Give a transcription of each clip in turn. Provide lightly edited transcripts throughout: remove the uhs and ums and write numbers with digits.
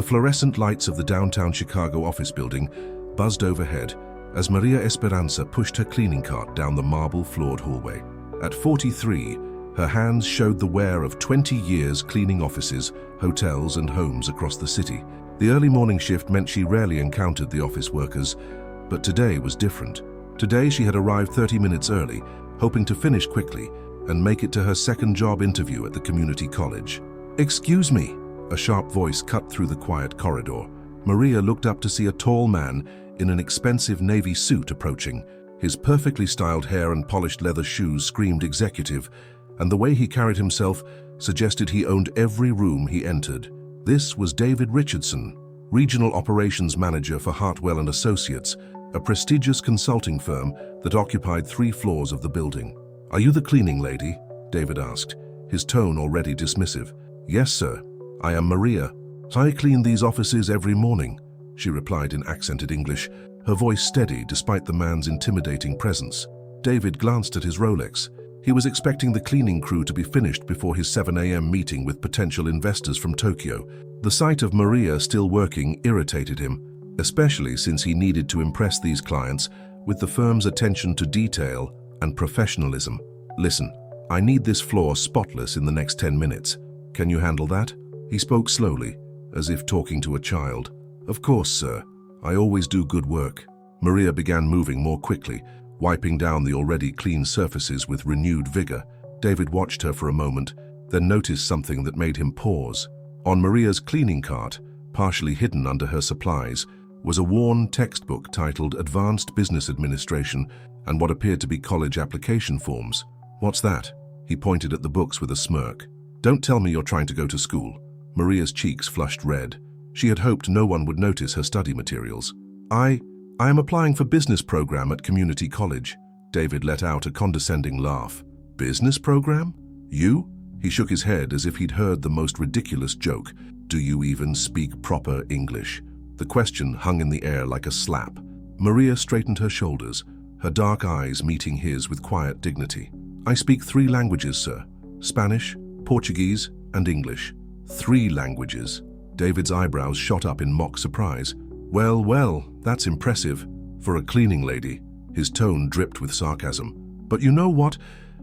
The fluorescent lights of the downtown Chicago office building buzzed overhead as Maria Esperanza pushed her cleaning cart down the marble-floored hallway. At 43, her hands showed the wear of 20 years cleaning offices, hotels, and homes across the city. The early morning shift meant she rarely encountered the office workers, but today was different. Today she had arrived 30 minutes early, hoping to finish quickly and make it to her second job interview at the community college. "Excuse me," a sharp voice cut through the quiet corridor. Maria looked up to see a tall man in an expensive navy suit approaching. His perfectly styled hair and polished leather shoes screamed executive, and the way he carried himself suggested he owned every room he entered. This was David Richardson, Regional Operations Manager for Hartwell & Associates, a prestigious consulting firm that occupied 3 floors of the building. "Are you the cleaning lady?" David asked, his tone already dismissive. "Yes, sir. I am Maria. I clean these offices every morning," she replied in accented English, her voice steady despite the man's intimidating presence. David glanced at his Rolex. He was expecting the cleaning crew to be finished before his 7 a.m. meeting with potential investors from Tokyo. The sight of Maria still working irritated him, especially since he needed to impress these clients with the firm's attention to detail and professionalism. "Listen, I need this floor spotless in the next 10 minutes. Can you handle that?" He spoke slowly, as if talking to a child. "Of course, sir. I always do good work." Maria began moving more quickly, wiping down the already clean surfaces with renewed vigor. David watched her for a moment, then noticed something that made him pause. On Maria's cleaning cart, partially hidden under her supplies, was a worn textbook titled Advanced Business Administration and what appeared to be college application forms. "What's that?" He pointed at the books with a smirk. "Don't tell me you're trying to go to school." Maria's cheeks flushed red. She had hoped no one would notice her study materials. I am applying for business program at community college." David let out a condescending laugh. "Business program? You?" He shook his head as if he'd heard the most ridiculous joke. "Do you even speak proper English?" The question hung in the air like a slap. Maria straightened her shoulders, her dark eyes meeting his with quiet dignity. "I speak 3 languages, sir. Spanish, Portuguese, and English." 3 languages. David's eyebrows shot up in mock surprise. Well, that's impressive for a cleaning lady." His tone dripped with sarcasm. "But you know what?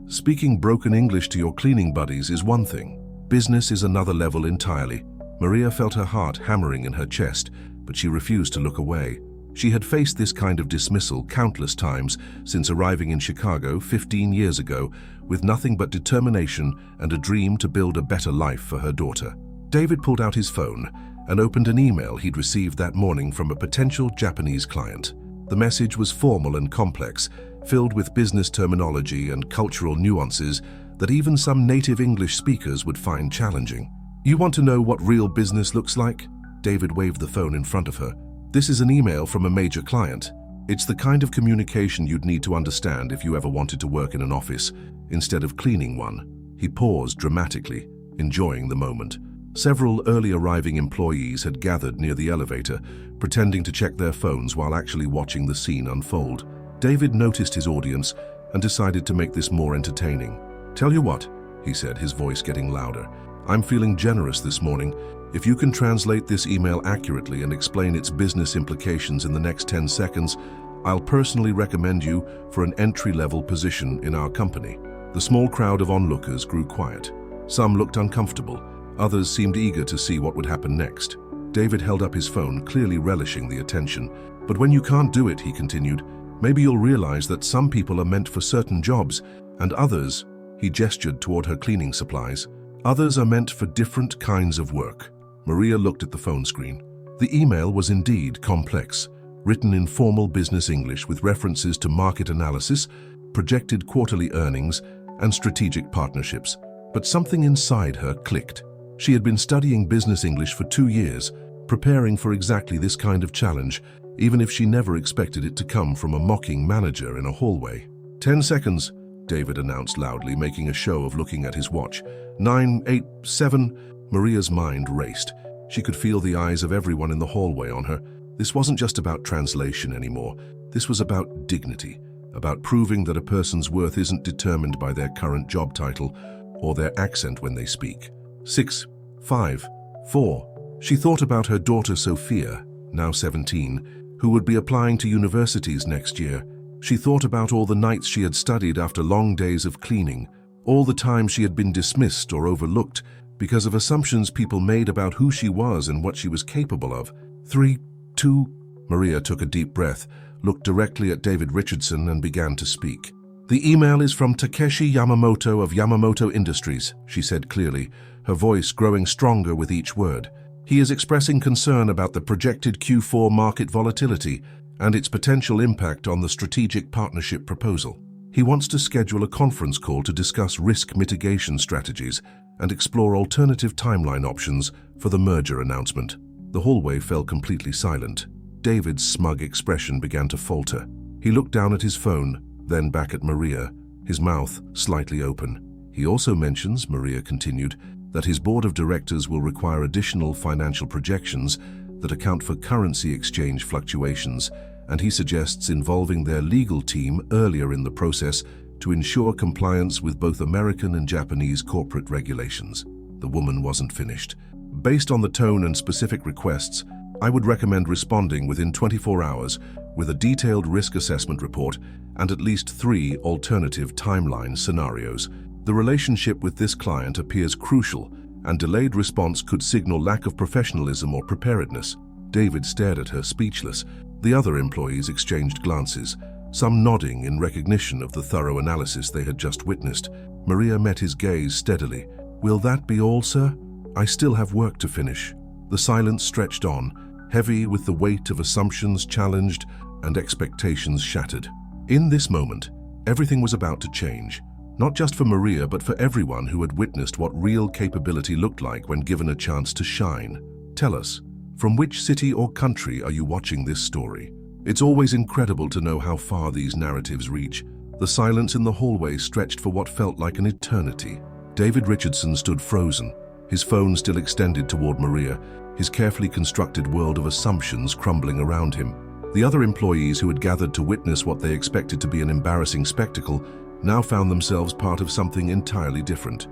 Speaking broken English to your cleaning buddies is one thing. Business is another level entirely." Maria felt her heart hammering in her chest, but she refused to look away. She had faced this kind of dismissal countless times since arriving in Chicago 15 years ago, with nothing but determination and a dream to build a better life for her daughter. David pulled out his phone and opened an email he'd received that morning from a potential Japanese client. The message was formal and complex, filled with business terminology and cultural nuances that even some native English speakers would find challenging. "You want to know what real business looks like?" David waved the phone in front of her. "This is an email from a major client. It's the kind of communication you'd need to understand if you ever wanted to work in an office instead of cleaning one." He paused dramatically, enjoying the moment. Several early arriving employees had gathered near the elevator, pretending to check their phones while actually watching the scene unfold. David noticed his audience and decided to make this more entertaining. "Tell you what," he said, his voice getting louder. "I'm feeling generous this morning. If you can translate this email accurately and explain its business implications in the next 10 seconds, I'll personally recommend you for an entry-level position in our company." The small crowd of onlookers grew quiet. Some looked uncomfortable. Others seemed eager to see what would happen next. David held up his phone, clearly relishing the attention. "But when you can't do it," he continued, "maybe you'll realize that some people are meant for certain jobs, and others," he gestured toward her cleaning supplies, "others are meant for different kinds of work." Maria looked at the phone screen. The email was indeed complex, written in formal business English with references to market analysis, projected quarterly earnings, and strategic partnerships. But something inside her clicked. She had been studying business English for 2 years, preparing for exactly this kind of challenge, even if she never expected it to come from a mocking manager in a hallway. 10 seconds, David announced loudly, making a show of looking at his watch. 9, 8, 7. Maria's mind raced. She could feel the eyes of everyone in the hallway on her. This wasn't just about translation anymore. This was about dignity, about proving that a person's worth isn't determined by their current job title or their accent when they speak. 6, 5, 4, She thought about her daughter Sophia, now 17, who would be applying to universities next year. She thought about all the nights she had studied after long days of cleaning, all the time she had been dismissed or overlooked because of assumptions people made about who she was and what she was capable of. 3, 2, Maria took a deep breath, looked directly at David Richardson and began to speak. "The email is from Takeshi Yamamoto of Yamamoto Industries," she said clearly, her voice growing stronger with each word. "He is expressing concern about the projected Q4 market volatility and its potential impact on the strategic partnership proposal. He wants to schedule a conference call to discuss risk mitigation strategies and explore alternative timeline options for the merger announcement." The hallway fell completely silent. David's smug expression began to falter. He looked down at his phone, then back at Maria, his mouth slightly open. "He also mentions," Maria continued, "that his board of directors will require additional financial projections that account for currency exchange fluctuations, and he suggests involving their legal team earlier in the process to ensure compliance with both American and Japanese corporate regulations." The woman wasn't finished. "Based on the tone and specific requests, I would recommend responding within 24 hours with a detailed risk assessment report and at least 3 alternative timeline scenarios. The relationship with this client appears crucial, and delayed response could signal lack of professionalism or preparedness." David stared at her, speechless. The other employees exchanged glances, some nodding in recognition of the thorough analysis they had just witnessed. Maria met his gaze steadily. "Will that be all, sir? I still have work to finish." The silence stretched on, heavy with the weight of assumptions challenged and expectations shattered. In this moment, everything was about to change, not just for Maria but for everyone who had witnessed what real capability looked like when given a chance to shine. "Tell us, from which city or country are you watching this story? It's always incredible to know how far these narratives reach." The silence in the hallway stretched for what felt like an eternity. David Richardson stood frozen, his phone still extended toward Maria, his carefully constructed world of assumptions crumbling around him. The other employees who had gathered to witness what they expected to be an embarrassing spectacle now found themselves part of something entirely different.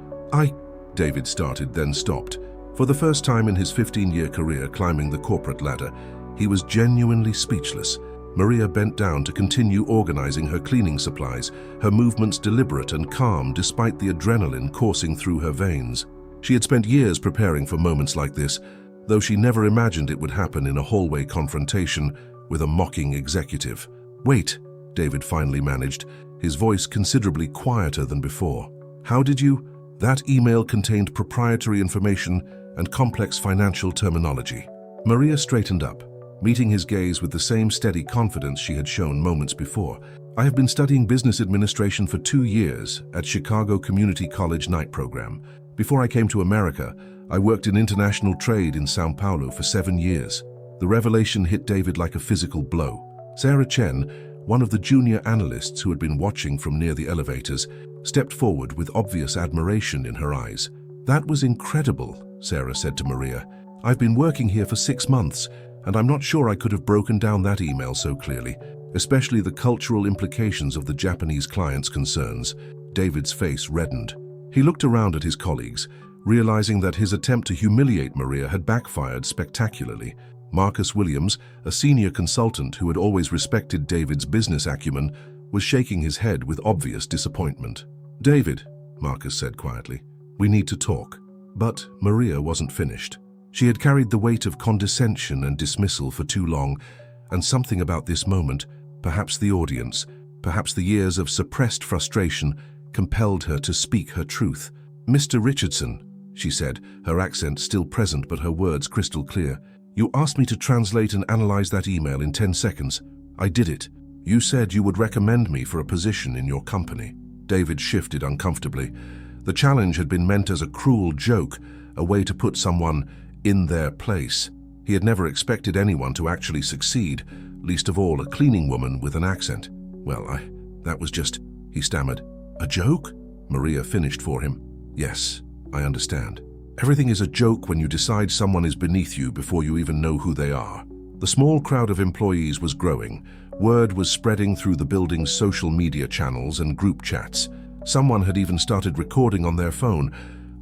David started, then stopped. For the first time in his 15-year career climbing the corporate ladder, he was genuinely speechless. Maria bent down to continue organizing her cleaning supplies, her movements deliberate and calm despite the adrenaline coursing through her veins. She had spent years preparing for moments like this, though she never imagined it would happen in a hallway confrontation with a mocking executive. "Wait," David finally managed, his voice considerably quieter than before. "How did you—" "That email contained proprietary information and complex financial terminology." Maria straightened up, meeting his gaze with the same steady confidence she had shown moments before. "I have been studying business administration for 2 years at Chicago Community College night program. Before I came to America, I worked in international trade in Sao Paulo for 7 years." The revelation hit David like a physical blow. Sarah Chen, one of the junior analysts who had been watching from near the elevators, stepped forward with obvious admiration in her eyes. "That was incredible," Sarah said to Maria. "I've been working here for 6 months, and I'm not sure I could have broken down that email so clearly, especially the cultural implications of the Japanese client's concerns." David's face reddened. He looked around at his colleagues, realizing that his attempt to humiliate Maria had backfired spectacularly. Marcus Williams, a senior consultant who had always respected David's business acumen, was shaking his head with obvious disappointment. "David," Marcus said quietly, "we need to talk." But Maria wasn't finished. She had carried the weight of condescension and dismissal for too long, and something about this moment, perhaps the audience, perhaps the years of suppressed frustration, compelled her to speak her truth. "Mr. Richardson," she said, her accent still present but her words crystal clear, "you asked me to translate and analyze that email in 10 seconds. I did it. You said you would recommend me for a position in your company." David shifted uncomfortably. The challenge had been meant as a cruel joke, a way to put someone in their place. He had never expected anyone to actually succeed, least of all a cleaning woman with an accent. That was just, he stammered. "A joke?" Maria finished for him. "Yes, I understand. Everything is a joke when you decide someone is beneath you before you even know who they are." The small crowd of employees was growing. Word was spreading through the building's social media channels and group chats. Someone had even started recording on their phone,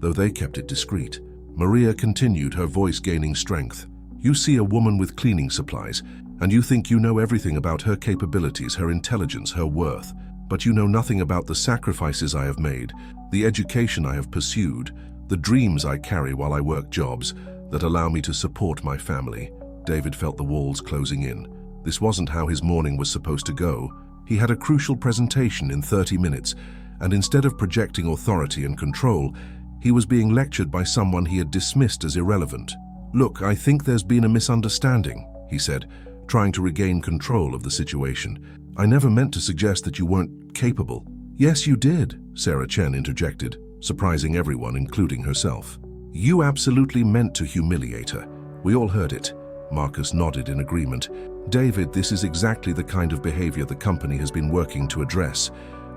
though they kept it discreet. Maria continued, her voice gaining strength. "You see a woman with cleaning supplies, and you think you know everything about her capabilities, her intelligence, her worth. But you know nothing about the sacrifices I have made, the education I have pursued, the dreams I carry while I work jobs that allow me to support my family." David felt the walls closing in. This wasn't how his morning was supposed to go. He had a crucial presentation in 30 minutes, and instead of projecting authority and control, he was being lectured by someone he had dismissed as irrelevant. "Look, I think there's been a misunderstanding," he said, trying to regain control of the situation. "I never meant to suggest that you weren't capable." "Yes, you did," Sarah Chen interjected, surprising everyone, including herself. "You absolutely meant to humiliate her. We all heard it." Marcus nodded in agreement. "David, this is exactly the kind of behavior the company has been working to address.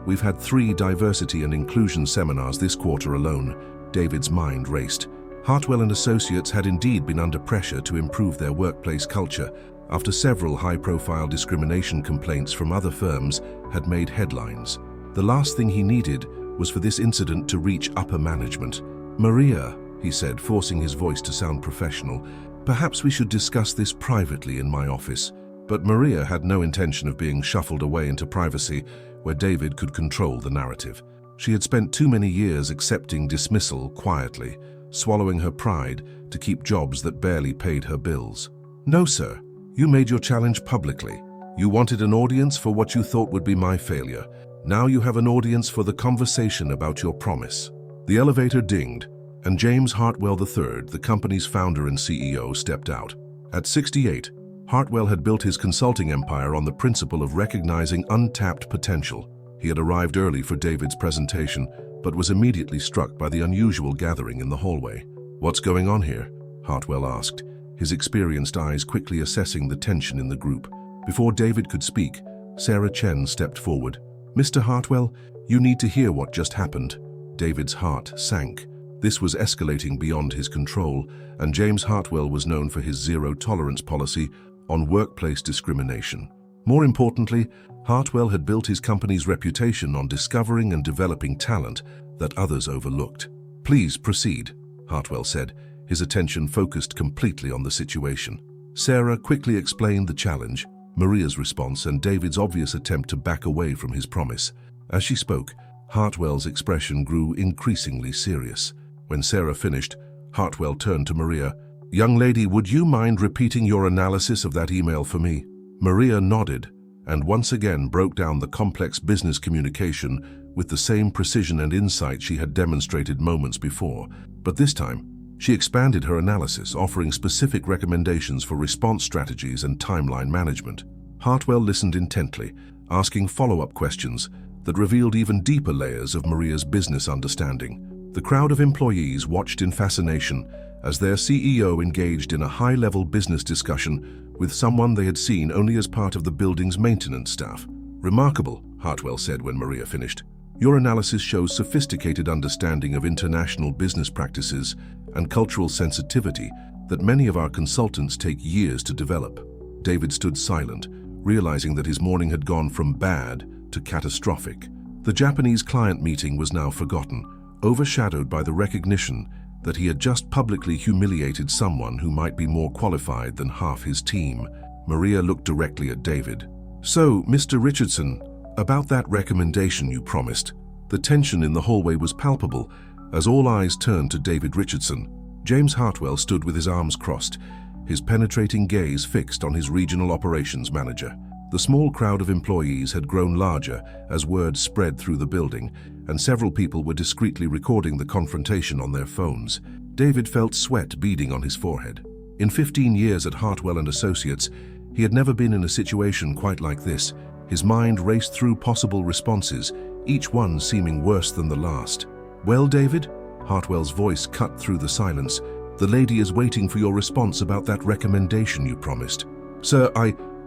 We've had 3 diversity and inclusion seminars this quarter alone." David's mind raced. Hartwell and Associates had indeed been under pressure to improve their workplace culture after several high-profile discrimination complaints from other firms had made headlines. The last thing he needed was for this incident to reach upper management. "Maria," he said, forcing his voice to sound professional, "perhaps we should discuss this privately in my office." But Maria had no intention of being shuffled away into privacy where David could control the narrative. She had spent too many years accepting dismissal quietly, swallowing her pride to keep jobs that barely paid her bills. "No, sir. You made your challenge publicly. You wanted an audience for what you thought would be my failure. Now you have an audience for the conversation about your promise." The elevator dinged, and James Hartwell III, the company's founder and CEO, stepped out. At 68, Hartwell had built his consulting empire on the principle of recognizing untapped potential. He had arrived early for David's presentation, but was immediately struck by the unusual gathering in the hallway. "What's going on here?" Hartwell asked, his experienced eyes quickly assessing the tension in the group. Before David could speak, Sarah Chen stepped forward. "Mr. Hartwell, you need to hear what just happened." David's heart sank. This was escalating beyond his control, and James Hartwell was known for his zero-tolerance policy on workplace discrimination. More importantly, Hartwell had built his company's reputation on discovering and developing talent that others overlooked. "Please proceed," Hartwell said, his attention focused completely on the situation. Sarah quickly explained the challenge, Maria's response, and David's obvious attempt to back away from his promise. As she spoke, Hartwell's expression grew increasingly serious. When Sarah finished, Hartwell turned to Maria. "Young lady, would you mind repeating your analysis of that email for me?" Maria nodded, and once again broke down the complex business communication with the same precision and insight she had demonstrated moments before. But this time, she expanded her analysis, offering specific recommendations for response strategies and timeline management. Hartwell listened intently, asking follow-up questions that revealed even deeper layers of Maria's business understanding. The crowd of employees watched in fascination as their CEO engaged in a high-level business discussion with someone they had seen only as part of the building's maintenance staff. "Remarkable," Hartwell said when Maria finished. "Your analysis shows sophisticated understanding of international business practices and cultural sensitivity that many of our consultants take years to develop." David stood silent, realizing that his morning had gone from bad to catastrophic. The Japanese client meeting was now forgotten, overshadowed by the recognition that he had just publicly humiliated someone who might be more qualified than half his team. Maria looked directly at David. "So, Mr. Richardson, about that recommendation you promised." The tension in the hallway was palpable as all eyes turned to David Richardson. James Hartwell stood with his arms crossed, his penetrating gaze fixed on his regional operations manager. The small crowd of employees had grown larger as word spread through the building, and several people were discreetly recording the confrontation on their phones. David felt sweat beading on his forehead. In 15 years at Hartwell and Associates, he had never been in a situation quite like this. His mind raced through possible responses, each one seeming worse than the last. "Well, David?" Hartwell's voice cut through the silence. "The lady is waiting for your response about that recommendation you promised." "Sir,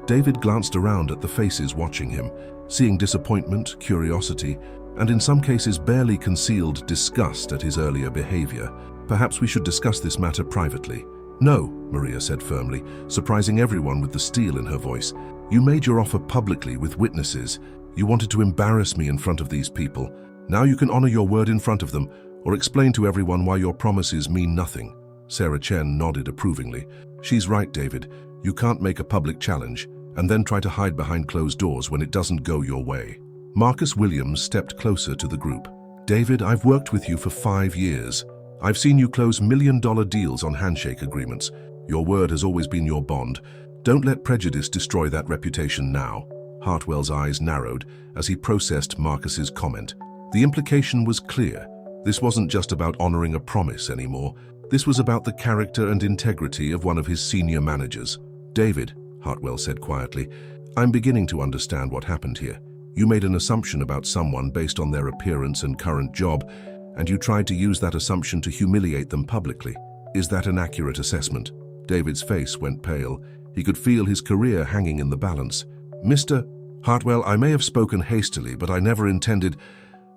David glanced around at the faces watching him, seeing disappointment, curiosity, and in some cases barely concealed disgust at his earlier behavior. "Perhaps we should discuss this matter privately." "No," Maria said firmly, surprising everyone with the steel in her voice. "You made your offer publicly with witnesses. You wanted to embarrass me in front of these people. Now you can honor your word in front of them, or explain to everyone why your promises mean nothing." Sarah Chen nodded approvingly. She's right, David. You can't make a public challenge and then try to hide behind closed doors when it doesn't go your way. Marcus Williams stepped closer to the group. David, I've worked with you for 5 years. I've seen you close million-dollar deals on handshake agreements. Your word has always been your bond. Don't let prejudice destroy that reputation now. Hartwell's eyes narrowed as he processed Marcus's comment. The implication was clear. This wasn't just about honoring a promise anymore. This was about the character and integrity of one of his senior managers. David, Hartwell said quietly, I'm beginning to understand what happened here. You made an assumption about someone based on their appearance and current job, and you tried to use that assumption to humiliate them publicly. Is that an accurate assessment? David's face went pale. He could feel his career hanging in the balance. Mr. Hartwell, I may have spoken hastily, but I never intended—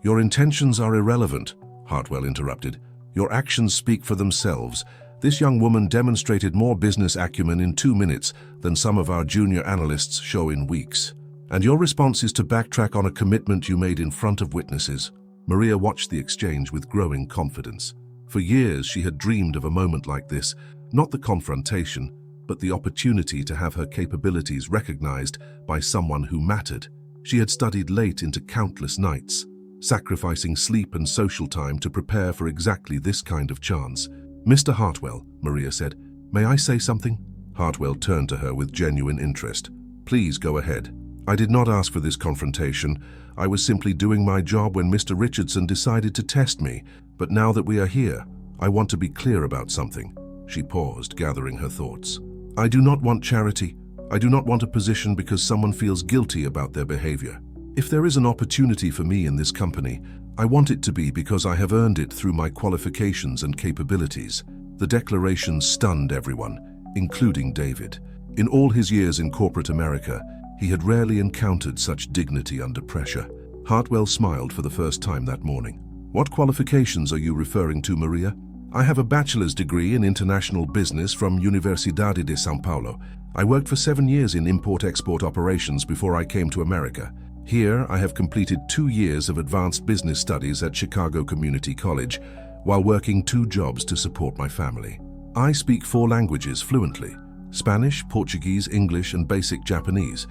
Your intentions are irrelevant, Hartwell interrupted. Your actions speak for themselves. This young woman demonstrated more business acumen in 2 minutes than some of our junior analysts show in weeks. And your response is to backtrack on a commitment you made in front of witnesses. Maria watched the exchange with growing confidence. For years, she had dreamed of a moment like this, not the confrontation, but the opportunity to have her capabilities recognized by someone who mattered. She had studied late into countless nights, sacrificing sleep and social time to prepare for exactly this kind of chance. Mr. Hartwell, Maria said, may I say something? Hartwell turned to her with genuine interest. Please go ahead. I did not ask for this confrontation. I was simply doing my job when Mr. Richardson decided to test me. But now that we are here, I want to be clear about something. She paused, gathering her thoughts. I do not want charity. I do not want a position because someone feels guilty about their behavior. If there is an opportunity for me in this company, I want it to be because I have earned it through my qualifications and capabilities. The declaration stunned everyone, including David. In all his years in corporate America, he had rarely encountered such dignity under pressure. Hartwell smiled for the first time that morning. What qualifications are you referring to, Maria? I have a bachelor's degree in international business from Universidade de São Paulo. I worked for 7 years in import-export operations before I came to America. Here, I have completed 2 years of advanced business studies at Chicago Community College, while working 2 jobs to support my family. I speak 4 languages fluently: Spanish, Portuguese, English, and basic Japanese,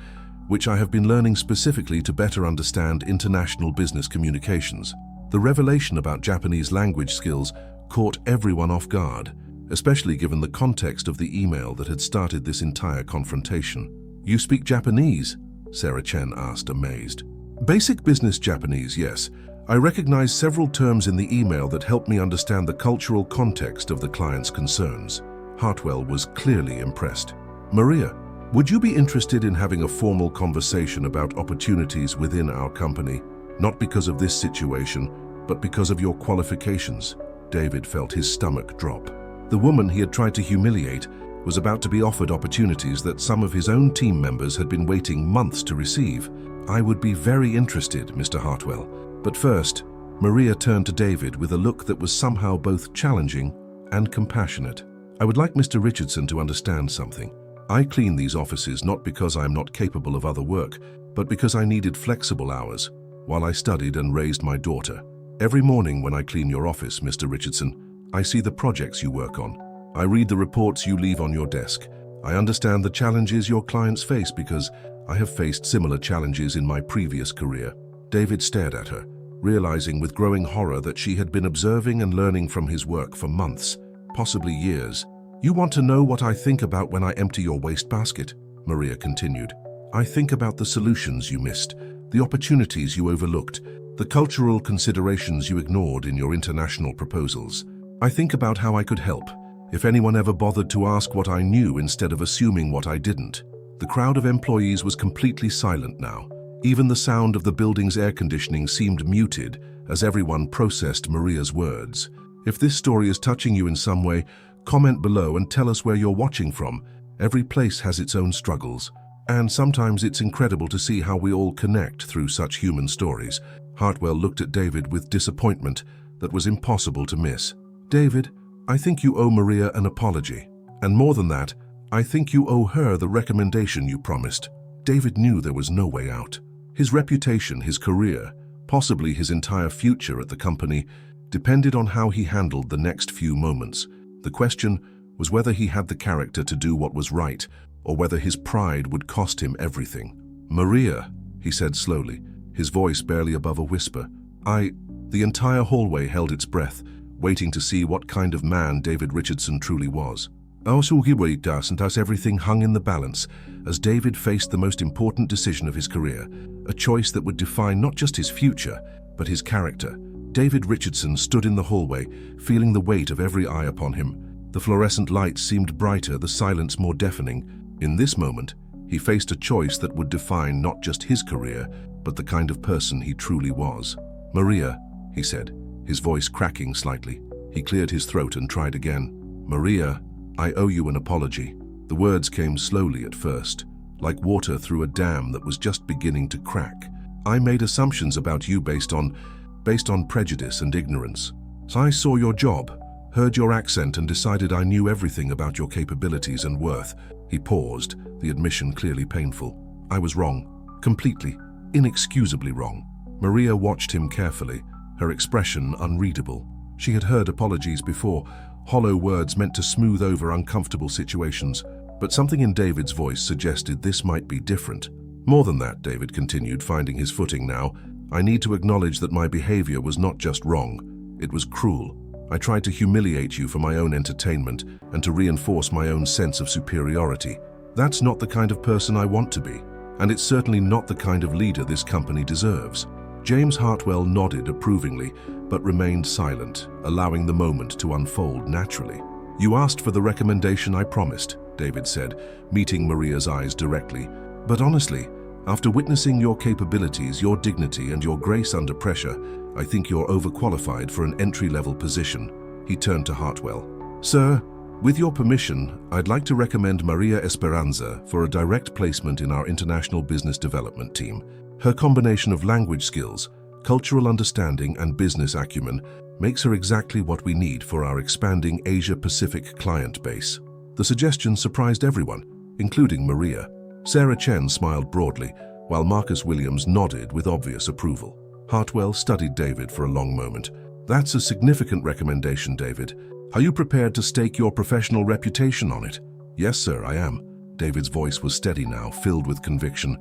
which I have been learning specifically to better understand international business communications. The revelation about Japanese language skills caught everyone off guard, especially given the context of the email that had started this entire confrontation. You speak Japanese? Sarah Chen asked, amazed. Basic business Japanese, yes. I recognize several terms in the email that help me understand the cultural context of the client's concerns. Hartwell was clearly impressed. Maria, would you be interested in having a formal conversation about opportunities within our company? Not because of this situation, but because of your qualifications. David felt his stomach drop. The woman he had tried to humiliate was about to be offered opportunities that some of his own team members had been waiting months to receive. I would be very interested, Mr. Hartwell. But first, Maria turned to David with a look that was somehow both challenging and compassionate. I would like Mr. Richardson to understand something. I clean these offices not because I am not capable of other work, but because I needed flexible hours while I studied and raised my daughter. Every morning when I clean your office, Mr. Richardson, I see the projects you work on. I read the reports you leave on your desk. I understand the challenges your clients face because I have faced similar challenges in my previous career. David stared at her, realizing with growing horror that she had been observing and learning from his work for months, possibly years. You want to know what I think about when I empty your wastebasket? Maria continued. I think about the solutions you missed, the opportunities you overlooked, the cultural considerations you ignored in your international proposals. I think about how I could help, if anyone ever bothered to ask what I knew instead of assuming what I didn't. The crowd of employees was completely silent now. Even the sound of the building's air conditioning seemed muted as everyone processed Maria's words. If this story is touching you in some way, comment below and tell us where you're watching from. Every place has its own struggles, and sometimes it's incredible to see how we all connect through such human stories. Hartwell looked at David with disappointment that was impossible to miss. David, I think you owe Maria an apology. And more than that, I think you owe her the recommendation you promised. David knew there was no way out. His reputation, his career, possibly his entire future at the company, depended on how he handled the next few moments. The question was whether he had the character to do what was right, or whether his pride would cost him everything. "Maria," he said slowly, his voice barely above a whisper. The entire hallway held its breath, waiting to see what kind of man David Richardson truly was. And as everything hung in the balance, as David faced the most important decision of his career, a choice that would define not just his future, but his character. David Richardson stood in the hallway, feeling the weight of every eye upon him. The fluorescent lights seemed brighter, the silence more deafening. In this moment, he faced a choice that would define not just his career, but the kind of person he truly was. "Maria," he said, his voice cracking slightly. He cleared his throat and tried again. "Maria, I owe you an apology." The words came slowly at first, like water through a dam that was just beginning to crack. "I made assumptions about you based on prejudice and ignorance. So I saw your job, heard your accent, and decided I knew everything about your capabilities and worth." He paused, the admission clearly painful. "I was wrong. Completely, inexcusably wrong." Maria watched him carefully, her expression unreadable. She had heard apologies before, hollow words meant to smooth over uncomfortable situations, but something in David's voice suggested this might be different. "More than that," David continued, finding his footing now, "I need to acknowledge that my behavior was not just wrong, it was cruel. I tried to humiliate you for my own entertainment and to reinforce my own sense of superiority. That's not the kind of person I want to be, and it's certainly not the kind of leader this company deserves." James Hartwell nodded approvingly, but remained silent, allowing the moment to unfold naturally. "You asked for the recommendation I promised," David said, meeting Maria's eyes directly. "But honestly, after witnessing your capabilities, your dignity, and your grace under pressure, I think you're overqualified for an entry-level position." He turned to Hartwell. "Sir, with your permission, I'd like to recommend Maria Esperanza for a direct placement in our international business development team. Her combination of language skills, cultural understanding, and business acumen makes her exactly what we need for our expanding Asia-Pacific client base." The suggestion surprised everyone, including Maria. Sarah Chen smiled broadly, while Marcus Williams nodded with obvious approval. Hartwell studied David for a long moment. "That's a significant recommendation, David. Are you prepared to stake your professional reputation on it?" "Yes, sir, I am." David's voice was steady now, filled with conviction.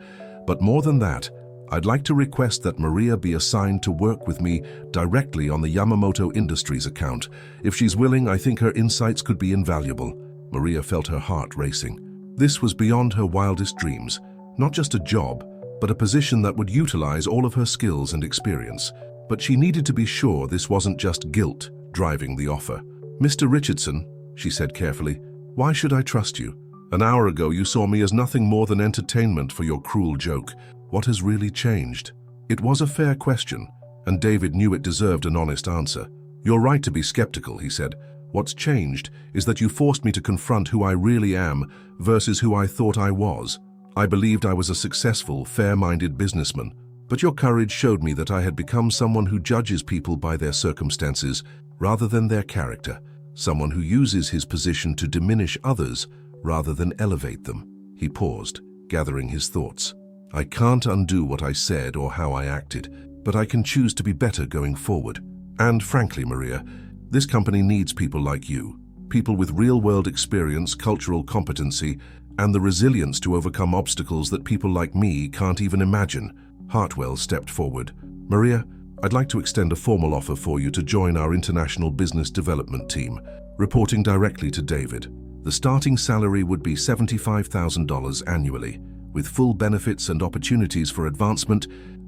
"But more than that, I'd like to request that Maria be assigned to work with me directly on the Yamamoto Industries account. If she's willing, I think her insights could be invaluable." Maria felt her heart racing. This was beyond her wildest dreams. Not just a job, but a position that would utilize all of her skills and experience. But she needed to be sure this wasn't just guilt driving the offer. "Mr. Richardson," she said carefully, "why should I trust you? An hour ago you saw me as nothing more than entertainment for your cruel joke. What has really changed?" It was a fair question, and David knew it deserved an honest answer. "You're right to be skeptical," he said. "What's changed is that you forced me to confront who I really am versus who I thought I was. I believed I was a successful, fair-minded businessman, but your courage showed me that I had become someone who judges people by their circumstances rather than their character, someone who uses his position to diminish others rather than elevate them." He paused, gathering his thoughts. "I can't undo what I said or how I acted, but I can choose to be better going forward. And frankly, Maria, this company needs people like you, people with real-world experience, cultural competency, and the resilience to overcome obstacles that people like me can't even imagine." Hartwell stepped forward. "Maria, I'd like to extend a formal offer for you to join our international business development team, reporting directly to David. The starting salary would be $75,000 annually, with full benefits and opportunities for advancement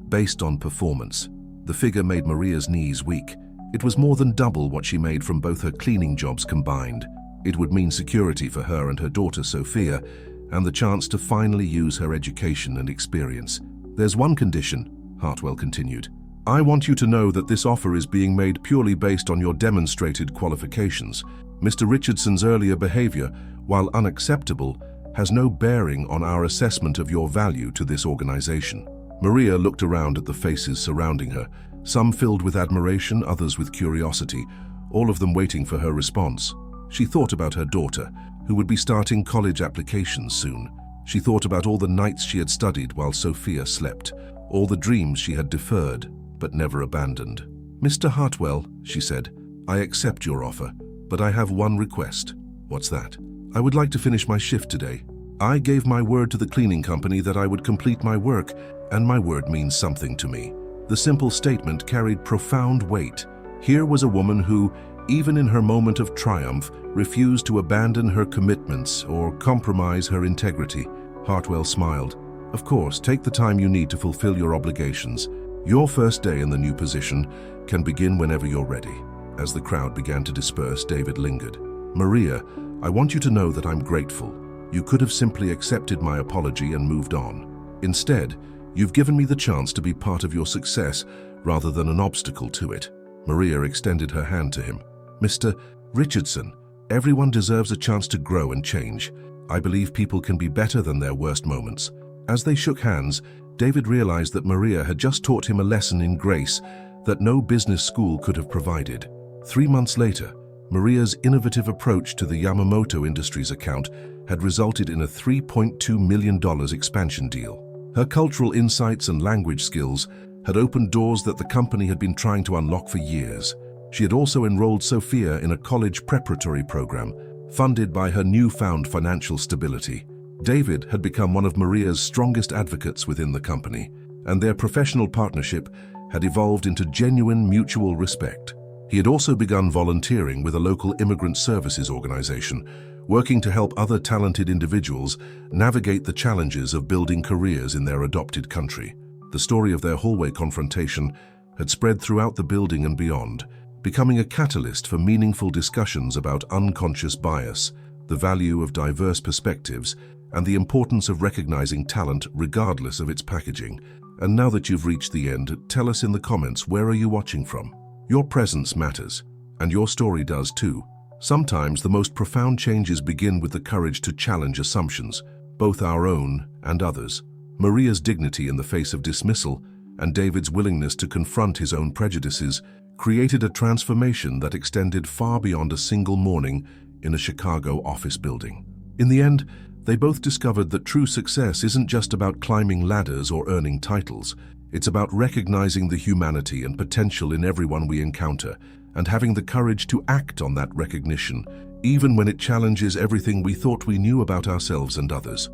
based on performance." The figure made Maria's knees weak. It was more than double what she made from both her cleaning jobs combined. It would mean security for her and her daughter Sophia, and the chance to finally use her education and experience. "There's one condition," Hartwell continued. "I want you to know that this offer is being made purely based on your demonstrated qualifications. Mr. Richardson's earlier behavior, while unacceptable, has no bearing on our assessment of your value to this organization." Maria looked around at the faces surrounding her, some filled with admiration, others with curiosity, all of them waiting for her response. She thought about her daughter, who would be starting college applications soon. She thought about all the nights she had studied while Sophia slept, all the dreams she had deferred but never abandoned. "Mr. Hartwell," she said, "I accept your offer, but I have one request." "What's that?" "I would like to finish my shift today. I gave my word to the cleaning company that I would complete my work, and my word means something to me." The simple statement carried profound weight. Here was a woman who, even in her moment of triumph, refused to abandon her commitments or compromise her integrity. Hartwell smiled. "Of course, take the time you need to fulfill your obligations. Your first day in the new position can begin whenever you're ready." As the crowd began to disperse, David lingered. "Maria, I want you to know that I'm grateful. You could have simply accepted my apology and moved on. Instead, you've given me the chance to be part of your success rather than an obstacle to it." Maria extended her hand to him. "Mr. Richardson, everyone deserves a chance to grow and change. I believe people can be better than their worst moments." As they shook hands, David realized that Maria had just taught him a lesson in grace that no business school could have provided. 3 months later, Maria's innovative approach to the Yamamoto Industries account had resulted in a $3.2 million expansion deal. Her cultural insights and language skills had opened doors that the company had been trying to unlock for years. She had also enrolled Sophia in a college preparatory program, funded by her newfound financial stability. David had become one of Maria's strongest advocates within the company, and their professional partnership had evolved into genuine mutual respect. He had also begun volunteering with a local immigrant services organization, working to help other talented individuals navigate the challenges of building careers in their adopted country. The story of their hallway confrontation had spread throughout the building and beyond, becoming a catalyst for meaningful discussions about unconscious bias, the value of diverse perspectives, and the importance of recognizing talent regardless of its packaging. And now that you've reached the end, tell us in the comments, where are you watching from? Your presence matters, and your story does too. Sometimes the most profound changes begin with the courage to challenge assumptions, both our own and others. Maria's dignity in the face of dismissal and David's willingness to confront his own prejudices created a transformation that extended far beyond a single morning in a Chicago office building. In the end, they both discovered that true success isn't just about climbing ladders or earning titles. It's about recognizing the humanity and potential in everyone we encounter and having the courage to act on that recognition, even when it challenges everything we thought we knew about ourselves and others.